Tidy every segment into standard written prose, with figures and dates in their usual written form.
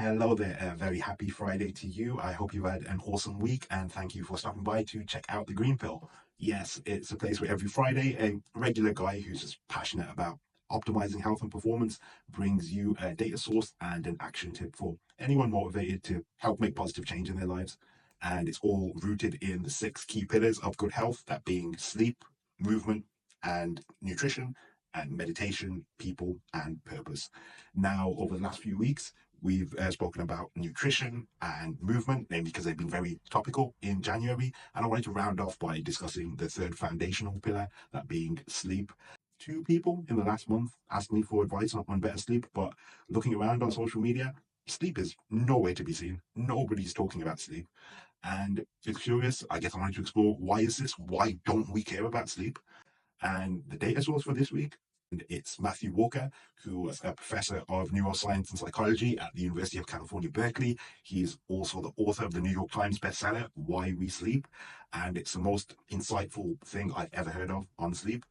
Hello there, a very happy Friday to you. I hope you've had an awesome week and thank you for stopping by to check out the Green Pill. Yes, it's a place where every Friday a regular guy who's just passionate about optimizing health and performance brings you a data source and an action tip for anyone motivated to help make positive change in their lives. And it's all rooted in the six key pillars of good health, that being sleep, movement, and nutrition, and meditation, people, and purpose. Now, over the last few weeks, we've spoken about nutrition and movement, namely because they've been very topical in January. And I wanted to round off by discussing the third foundational pillar, that being sleep. Two people in the last month asked me for advice on better sleep, but looking around on social media, sleep is nowhere to be seen. Nobody's talking about sleep. And it's curious. I guess I wanted to explore, why is this? Why don't we care about sleep? And the data source for this week, it's Matthew Walker, who was a professor of neuroscience and psychology at the University of California, Berkeley. He's also the author of the New York Times bestseller, Why We Sleep. And it's the most insightful thing I've ever heard of on sleep.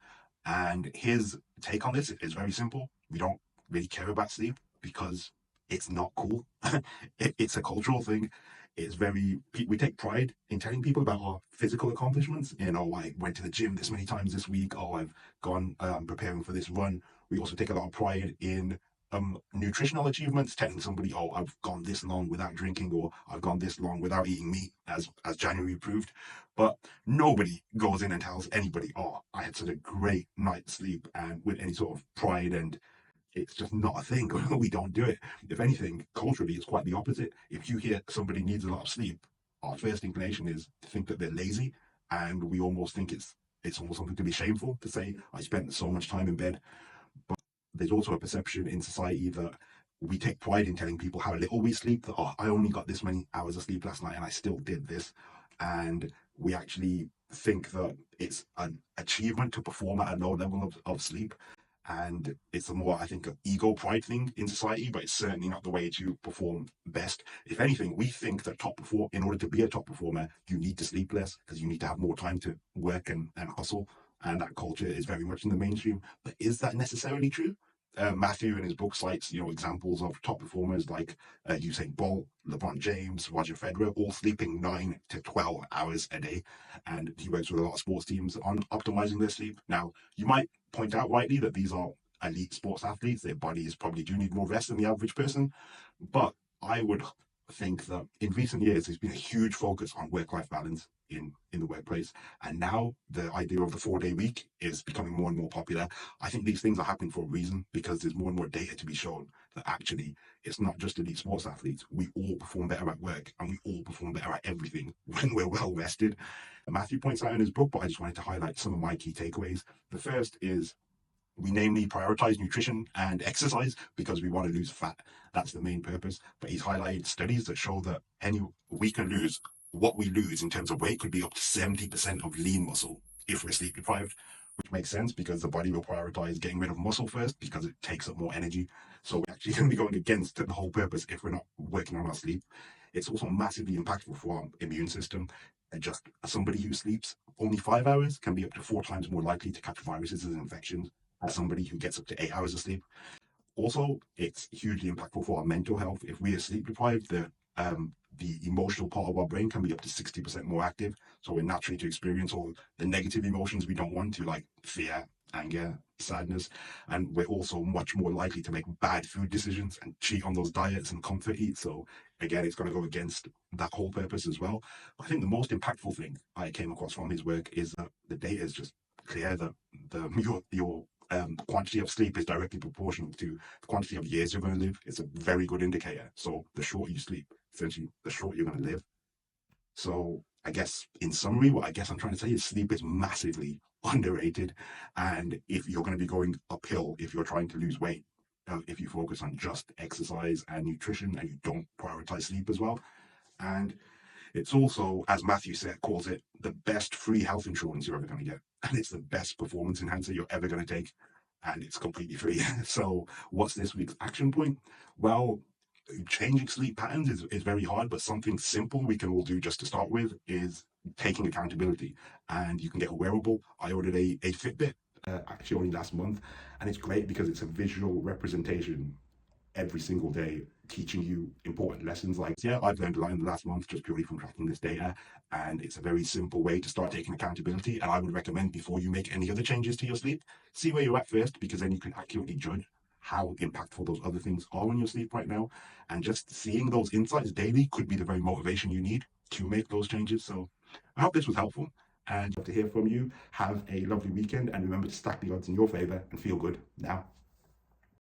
And his take on this is very simple. We don't really care about sleep because it's not cool. It's a cultural thing. It's very, we take pride in telling people about our physical accomplishments. I went to the gym this many times this week. Oh, I've gone preparing for this run. We also take a lot of pride in nutritional achievements, telling somebody, oh, I've gone this long without drinking, or I've gone this long without eating meat, as January proved. But nobody goes in and tells anybody, oh, I had such a great night's sleep, and with any sort of pride. And it's just not a thing. We don't do it. If anything, culturally, it's quite the opposite. If you hear somebody needs a lot of sleep, our first inclination is to think that they're lazy, and we almost think it's almost something to be shameful to say, I spent so much time in bed. But there's also a perception in society that we take pride in telling people how little we sleep, that, oh, I only got this many hours of sleep last night and I still did this. And we actually think that it's an achievement to perform at a low level of sleep. And it's a more, I think, an ego pride thing in society, but it's certainly not the way to perform best. If anything, we think that in order to be a top performer, you need to sleep less because you need to have more time to work and hustle. And that culture is very much in the mainstream. But is that necessarily true? Matthew in his book cites, examples of top performers like Usain Bolt, LeBron James, Roger Federer, all sleeping 9 to 12 hours a day. And he works with a lot of sports teams on optimizing their sleep. Now, you might point out rightly that these are elite sports athletes. Their bodies probably do need more rest than the average person. But I would think that in recent years, there's been a huge focus on work-life balance in the workplace. And now the idea of the 4-day week is becoming more and more popular. I think these things are happening for a reason, because there's more and more data to be shown that actually it's not just elite sports athletes. We all perform better at work, and we all perform better at everything when we're well rested. Matthew points out in his book, but I just wanted to highlight some of my key takeaways. The first is, we namely prioritize nutrition and exercise because we want to lose fat. That's the main purpose. But he's highlighted studies that show that we can lose what we lose in terms of weight could be up to 70% of lean muscle if we're sleep deprived, which makes sense because the body will prioritize getting rid of muscle first because it takes up more energy. So we're actually going to be going against the whole purpose if we're not working on our sleep. It's also massively impactful for our immune system. And just somebody who sleeps only 5 hours can be up to 4 times more likely to catch viruses and infections as somebody who gets up to 8 hours of sleep. Also, it's hugely impactful for our mental health. If we are sleep deprived, the emotional part of our brain can be up to 60% more active. So we're naturally to experience all the negative emotions we don't want to, like fear, anger, sadness. And we're also much more likely to make bad food decisions and cheat on those diets and comfort eat. So again, it's going to go against that whole purpose as well. But I think the most impactful thing I came across from his work is that the data is just clear that your quantity of sleep is directly proportional to the quantity of years you're going to live. It's a very good indicator. So the shorter you sleep, essentially, the shorter you're going to live. So I guess in summary, what I guess I'm trying to say is sleep is massively underrated. And if you're going to be going uphill, if you're trying to lose weight, if you focus on just exercise and nutrition and you don't prioritize sleep as well. And it's also, as Matthew said, calls it the best free health insurance you're ever going to get. And it's the best performance enhancer you're ever going to take. And it's completely free. So, what's this week's action point? Well, changing sleep patterns is very hard, but something simple we can all do just to start with is taking accountability. And you can get a wearable. I ordered a Fitbit actually only last month. And it's great because it's a visual representation every single day, teaching you important lessons. Like, yeah, I've learned a lot in the last month just purely from tracking this data. And it's a very simple way to start taking accountability. And I would recommend, before you make any other changes to your sleep, see where you're at first, because then you can accurately judge how impactful those other things are on your sleep right now. And just seeing those insights daily could be the very motivation you need to make those changes. So I hope this was helpful, and love to hear from you. Have a lovely weekend, and remember to stack the odds in your favor and feel good now.